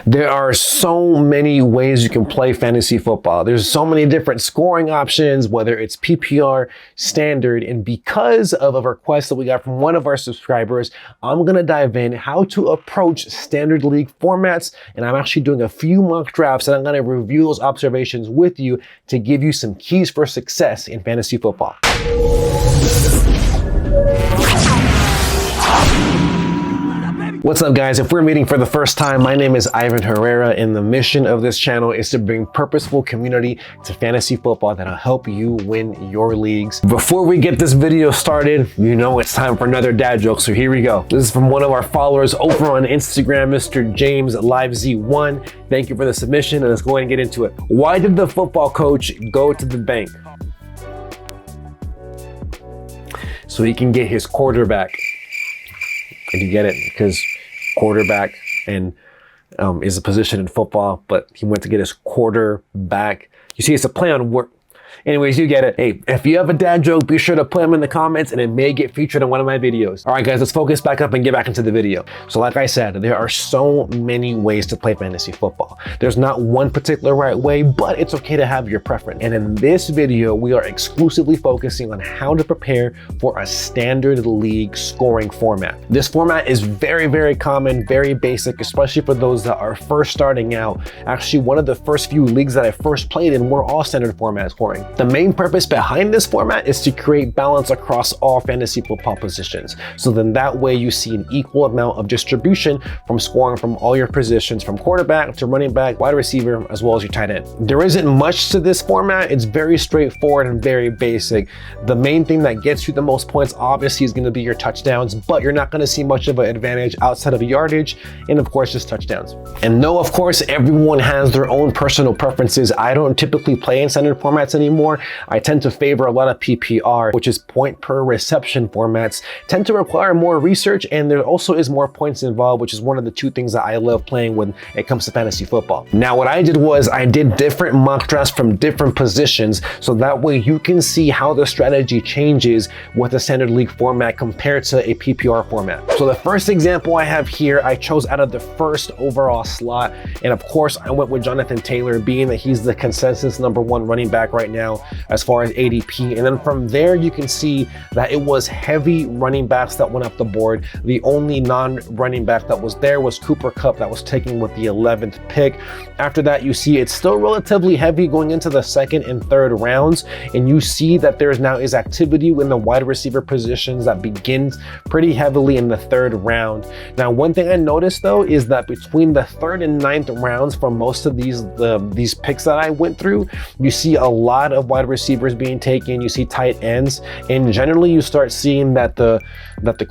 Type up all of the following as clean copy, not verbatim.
There are so many ways you can play fantasy football. There's so many different scoring options, whether it's PPR, standard, and because of a request that we got from one of our subscribers, I'm gonna dive in how to approach standard league formats, and I'm actually doing a few mock drafts and I'm gonna review those observations with you to give you some keys for success in fantasy football. What's up, guys? If we're meeting for the first time, my name is Ivan Herrera, and the mission of this channel is to bring purposeful community to fantasy football that'll help you win your leagues. Before we get this video started, you know it's time for another dad joke, so here we go. This is from one of our followers over on Instagram, Mr. James LiveZ1. Thank you for the submission, and let's go ahead and get into it. Why did the football coach go to the bank? So he can get his quarterback. And you get it, because quarterback and is a position in football, but he went to get his quarterback. You see, it's a play on word. Anyways, you get it. Hey, if you have a dad joke, be sure to put them in the comments and it may get featured in one of my videos. All right, guys, let's focus back up and get back into the video. So like I said, there are so many ways to play fantasy football. There's not one particular right way, but it's okay to have your preference. And in this video, we are exclusively focusing on how to prepare for a standard league scoring format. This format is very, very common, very basic, especially for those that are first starting out. Actually, one of the first few leagues that I first played in were all standard format scoring. The main purpose behind this format is to create balance across all fantasy football positions. So then that way you see an equal amount of distribution from scoring from all your positions, from quarterback to running back, wide receiver, as well as your tight end. There isn't much to this format. It's very straightforward and very basic. The main thing that gets you the most points obviously is going to be your touchdowns, but you're not going to see much of an advantage outside of yardage and of course just touchdowns. And no, of course, everyone has their own personal preferences. I don't typically play in standard formats anymore. I tend to favor a lot of PPR, which is point per reception formats, tend to require more research, and there also is more points involved, which is one of the two things that I love playing when it comes to fantasy football. Now, what I did was I did different mock drafts from different positions, so that way you can see how the strategy changes with the standard league format compared to a PPR format. So the first example I have here, I chose out of the first overall slot, and of course I went with Jonathan Taylor, being that he's the consensus #1 running back right now as far as ADP. And then from there, you can see that it was heavy running backs that went up the board. The only non-running back that was there was Cooper Kupp, that was taken with the 11th pick. After that, you see it's still relatively heavy going into the second and third rounds. And you see that there now is activity in the wide receiver positions that begins pretty heavily in the third round. Now, one thing I noticed though is that between the third and ninth rounds for most of these picks that I went through, you see a lot of wide receivers being taken, you see tight ends, and generally you start seeing that the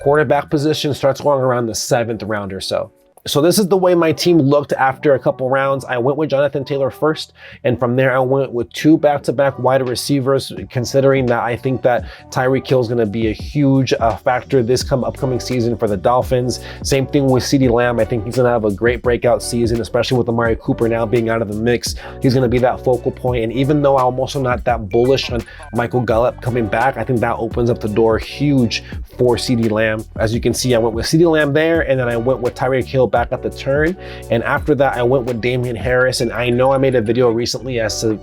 quarterback position starts going around the 7th round or so. So this is the way my team looked after a couple rounds. I went with Jonathan Taylor first, and from there I went with 2 back-to-back wide receivers, considering that I think that Tyreek Hill is going to be a huge factor this upcoming season for the Dolphins. Same thing with CeeDee Lamb. I think he's going to have a great breakout season, especially with Amari Cooper now being out of the mix. He's going to be that focal point, and even though I'm also not that bullish on Michael Gallup coming back, I think that opens up the door huge for CeeDee Lamb. As you can see, I went with CeeDee Lamb there, and then I went with Tyreek Hill back at the turn, and after that I went with Damian Harris. And I know I made a video recently as to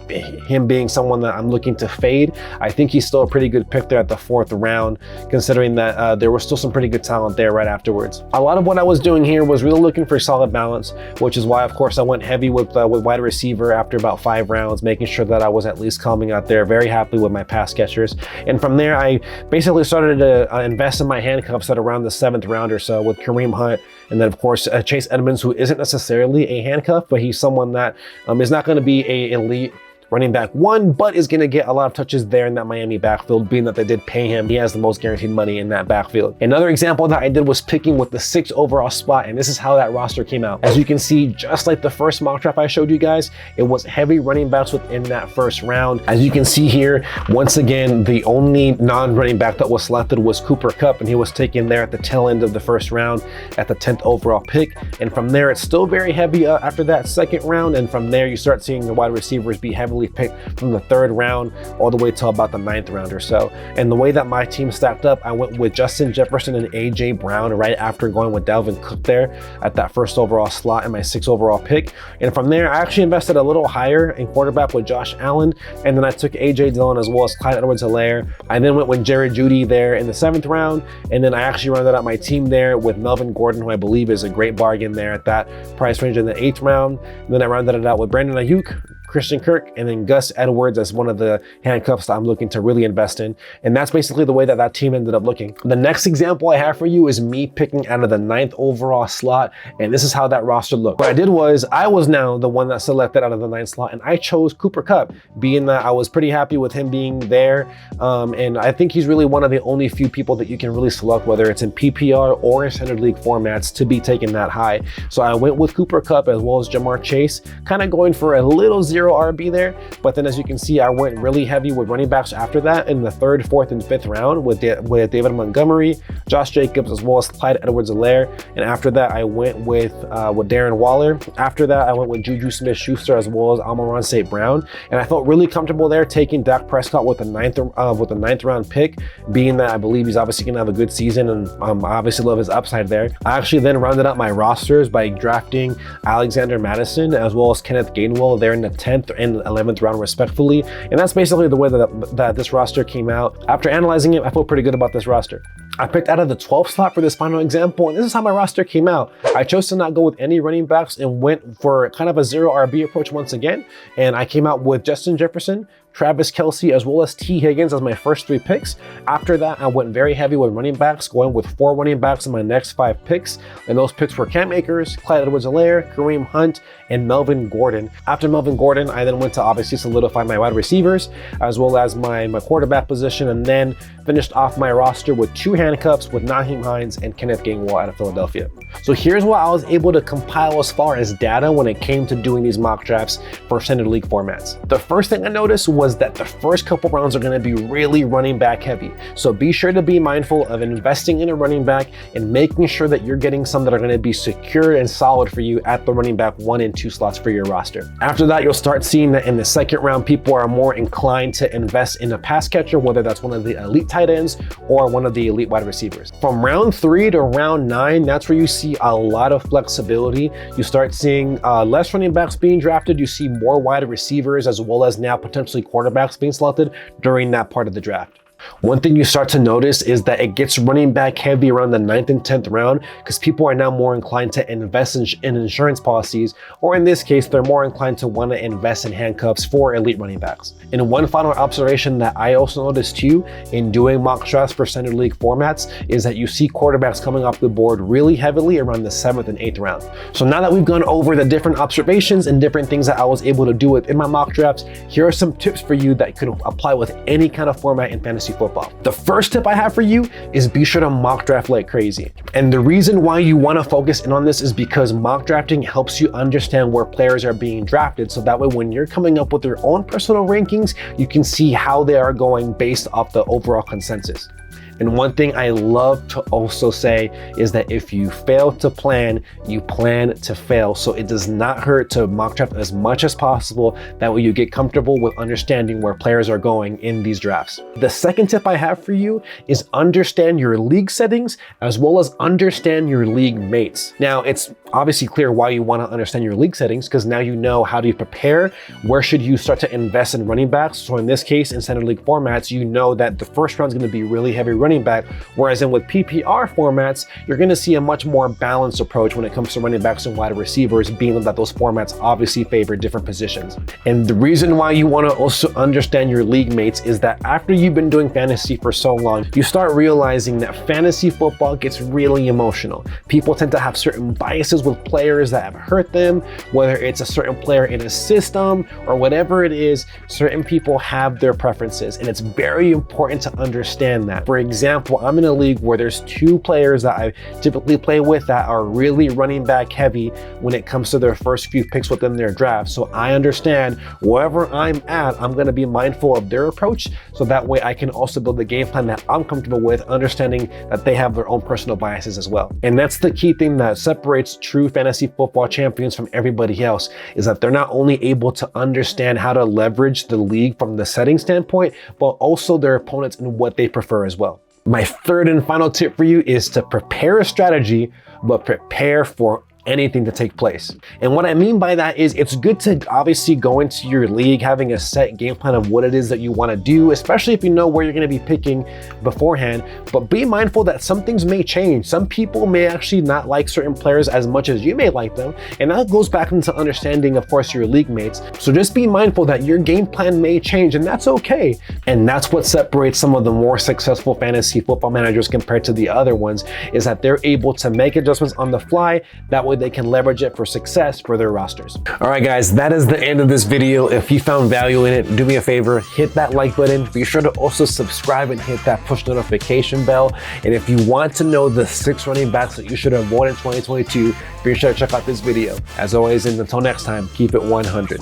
him being someone that I'm looking to fade. I think he's still a pretty good pick there at the 4th round, considering that there was still some pretty good talent there right afterwards. A lot of what I was doing here was really looking for solid balance, which is why of course I went heavy with wide receiver after about 5 rounds, making sure that I was at least coming out there very happy with my pass catchers. And from there I basically started to invest in my handcuffs at around the 7th round or so with Kareem Hunt, and then of course Chase Edmonds, who isn't necessarily a handcuff, but he's someone that is not going to be a elite running back one, but is going to get a lot of touches there in that Miami backfield, being that they did pay him. He has the most guaranteed money in that backfield. Another example that I did was picking with the 6th overall spot, and this is how that roster came out. As you can see, just like the first mock draft I showed you guys, it was heavy running backs within that first round. As you can see here, once again, the only non-running back that was selected was Cooper Kupp, and he was taken there at the tail end of the first round at the 10th overall pick. And from there, it's still very heavy after that second round, and from there, you start seeing the wide receivers be heavily heavily picked from the 3rd round all the way till about the 9th round or so. And the way that my team stacked up, I went with Justin Jefferson and AJ Brown right after going with Dalvin Cook there at that 1st overall slot and my 6th overall pick. And from there, I actually invested a little higher in quarterback with Josh Allen, and then I took AJ Dillon as well as Clyde Edwards-Helaire. I then went with Jerry Jeudy there in the 7th round, and then I actually rounded out my team there with Melvin Gordon, who I believe is a great bargain there at that price range in the 8th round. And then I rounded it out with Brandon Ayuk, Christian Kirk, and then Gus Edwards as one of the handcuffs that I'm looking to really invest in. And that's basically the way that team ended up looking. The next example I have for you is me picking out of the 9th overall slot, and this is how that roster looked. What I did was I was now the one that selected out of the 9th slot, and I chose Cooper Kupp, being that I was pretty happy with him being there. And I think he's really one of the only few people that you can really select, whether it's in PPR or in standard league formats, to be taken that high. So I went with Cooper Kupp as well as Jamar Chase, kind of going for a little 0 RB there. But then as you can see, I went really heavy with running backs after that in the 3rd, 4th, and 5th round with David Montgomery, Josh Jacobs, as well as Clyde Edwards-Helaire. And after that, I went with Darren Waller. After that, I went with Juju Smith-Schuster as well as Amon-Ra St. Brown. And I felt really comfortable there taking Dak Prescott with the 9th round pick, being that I believe he's obviously gonna have a good season, and I obviously love his upside there. I actually then rounded out my rosters by drafting Alexander Mattison as well as Kenneth Gainwell there in the 10th and 11th round respectfully. And that's basically the way that this roster came out. After analyzing it, I feel pretty good about this roster. I picked out of the 12th slot for this final example, and this is how my roster came out. I chose to not go with any running backs and went for kind of a 0 RB approach once again. And I came out with Justin Jefferson, Travis Kelce, as well as T. Higgins as my first 3 picks. After that, I went very heavy with running backs, going with 4 running backs in my next 5 picks. And those picks were Cam Akers, Clyde Edwards-Helaire, Kareem Hunt, and Melvin Gordon. After Melvin Gordon, I then went to obviously solidify my wide receivers, as well as my quarterback position, and then finished off my roster with 2 handcuffs with Nyheim Hines and Kenneth Gainwell out of Philadelphia. So here's what I was able to compile as far as data when it came to doing these mock drafts for standard league formats. The first thing I noticed was that the first couple rounds are going to be really running back heavy. So be sure to be mindful of investing in a running back and making sure that you're getting some that are going to be secure and solid for you at the running back 1 and 2 slots for your roster. After that, you'll start seeing that in the 2nd round, people are more inclined to invest in a pass catcher, whether that's one of the elite tight ends or one of the elite wide receivers. From round 3 to round 9, that's where you see a lot of flexibility. You start seeing less running backs being drafted. You see more wide receivers, as well as now potentially quarterbacks being selected during that part of the draft. One thing you start to notice is that it gets running back heavy around the 9th and 10th round because people are now more inclined to invest in insurance policies, or in this case, they're more inclined to want to invest in handcuffs for elite running backs. And one final observation that I also noticed too in doing mock drafts for standard league formats is that you see quarterbacks coming off the board really heavily around the 7th and 8th round. So now that we've gone over the different observations and different things that I was able to do within my mock drafts, here are some tips for you that could apply with any kind of format in fantasy football. The first tip I have for you is be sure to mock draft like crazy. And the reason why you want to focus in on this is because mock drafting helps you understand where players are being drafted. So that way, when you're coming up with your own personal rankings, you can see how they are going based off the overall consensus. And one thing I love to also say is that if you fail to plan, you plan to fail. So it does not hurt to mock draft as much as possible. That way you get comfortable with understanding where players are going in these drafts. The second tip I have for you is understand your league settings as well as understand your league mates. Now, it's obviously clear why you want to understand your league settings, because now you know how to prepare. Where should you start to invest in running backs? So in this case, in standard league formats, you know that the first round is going to be really heavy running back, whereas with PPR formats, you're going to see a much more balanced approach when it comes to running backs and wide receivers, being that those formats obviously favor different positions. And the reason why you want to also understand your league mates is that after you've been doing fantasy for so long, you start realizing that fantasy football gets really emotional. People tend to have certain biases with players that have hurt them, whether it's a certain player in a system or whatever it is. Certain people have their preferences, and it's very important to understand that. For example, example, I'm in a league where there's 2 players that I typically play with that are really running back heavy when it comes to their first few picks within their draft. So I understand wherever I'm at, I'm going to be mindful of their approach, so that way I can also build the game plan that I'm comfortable with, understanding that they have their own personal biases as well. And that's the key thing that separates true fantasy football champions from everybody else, is that they're not only able to understand how to leverage the league from the setting standpoint, but also their opponents and what they prefer as well. My third and final tip for you is to prepare a strategy, but prepare for anything to take place. And what I mean by that is, it's good to obviously go into your league having a set game plan of what it is that you want to do, especially if you know where you're going to be picking beforehand. But be mindful that some things may change. Some people may actually not like certain players as much as you may like them, and that goes back into understanding, of course, your league mates. So just be mindful that your game plan may change, and that's okay. And that's what separates some of the more successful fantasy football managers compared to the other ones, is that they're able to make adjustments on the fly. That way they can leverage it for success for their rosters. All right, guys, that is the end of this video. If you found value in it, do me a favor, hit that like button. Be sure to also subscribe and hit that push notification bell. And if you want to know the 6 running backs that you should avoid in 2022, be sure to check out this video. As always, and until next time, keep it 100.